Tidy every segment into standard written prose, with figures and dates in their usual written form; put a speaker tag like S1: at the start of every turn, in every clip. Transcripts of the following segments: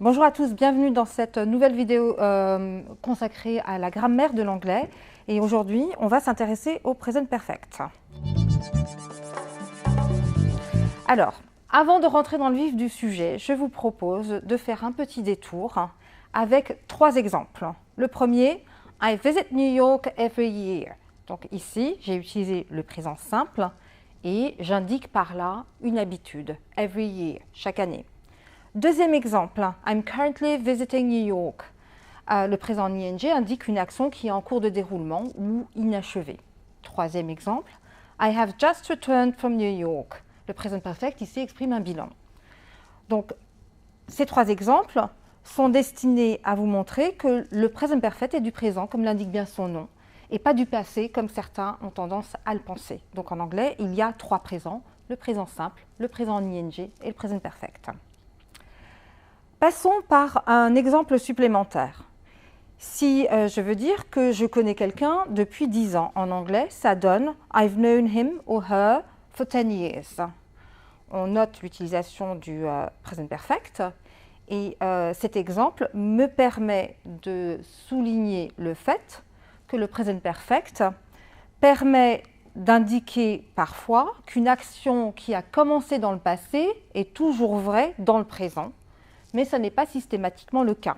S1: Bonjour à tous, bienvenue dans cette nouvelle vidéo consacrée à la grammaire de l'anglais. Et aujourd'hui, on va s'intéresser au present perfect. Alors, avant de rentrer dans le vif du sujet, je vous propose de faire un petit détour avec trois exemples. Le premier, I visit New York every year. Donc ici, j'ai utilisé le présent simple et j'indique par là une habitude, every year, chaque année. Deuxième exemple, I'm currently visiting New York. Le présent en ing indique une action qui est en cours de déroulement ou inachevée. Troisième exemple, I have just returned from New York. Le present perfect ici exprime un bilan. Donc, ces trois exemples sont destinés à vous montrer que le present perfect est du présent, comme l'indique bien son nom, et pas du passé, comme certains ont tendance à le penser. Donc en anglais, il y a trois présents, le présent simple, le présent en ing et le present perfect. Passons par un exemple supplémentaire. Si je veux dire que je connais quelqu'un depuis 10 ans, en anglais, ça donne « I've known him or her for 10 years ». On note l'utilisation du present perfect et cet exemple me permet de souligner le fait que le present perfect permet d'indiquer parfois qu'une action qui a commencé dans le passé est toujours vraie dans le présent, mais ce n'est pas systématiquement le cas.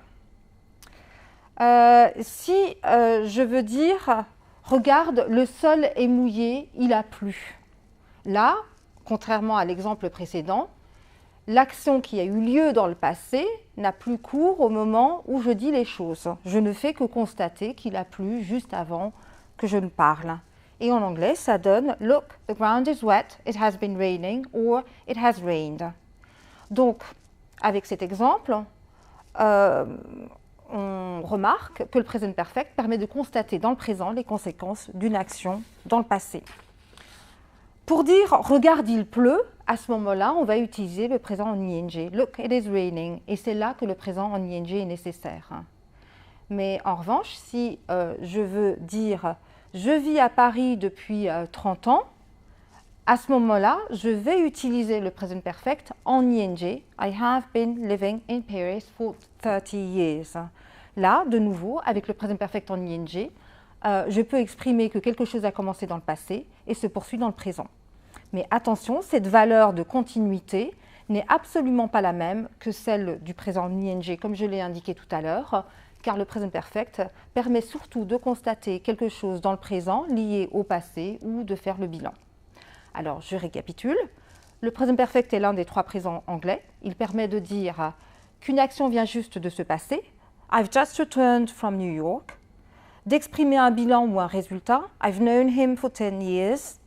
S1: Si je veux dire « Regarde, le sol est mouillé, il a plu ». Là, contrairement à l'exemple précédent, l'action qui a eu lieu dans le passé n'a plus cours au moment où je dis les choses. Je ne fais que constater qu'il a plu juste avant que je ne parle. Et en anglais, ça donne « Look, the ground is wet, it has been raining or it has rained ». Donc, avec cet exemple, on remarque que le present perfect permet de constater dans le présent les conséquences d'une action dans le passé. Pour dire « regarde, il pleut », à ce moment-là, on va utiliser le présent en ing. « Look, it is raining » et c'est là que le présent en ing est nécessaire. Mais en revanche, si je veux dire « je vis à Paris depuis 30 ans », à ce moment-là, je vais utiliser le present perfect en ing. I have been living in Paris for 30 years. Là, de nouveau, avec le present perfect en ing, je peux exprimer que quelque chose a commencé dans le passé et se poursuit dans le présent. Mais attention, cette valeur de continuité n'est absolument pas la même que celle du présent en ing, comme je l'ai indiqué tout à l'heure, car le present perfect permet surtout de constater quelque chose dans le présent lié au passé ou de faire le bilan. Alors, je récapitule. Le present perfect est l'un des trois présents anglais. Il permet de dire qu'une action vient juste de se passer. I've just returned from New York. D'exprimer un bilan ou un résultat. I've known him for 10 years.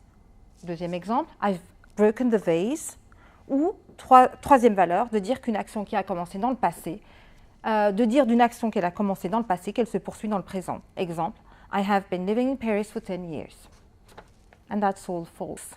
S1: Deuxième exemple. I've broken the vase. Ou, troisième valeur, de dire qu'une action qui a commencé dans le passé, de dire d'une action qu'elle a commencé dans le passé qu'elle se poursuit dans le présent. Exemple. I have been living in Paris for 10 years. And that's all false.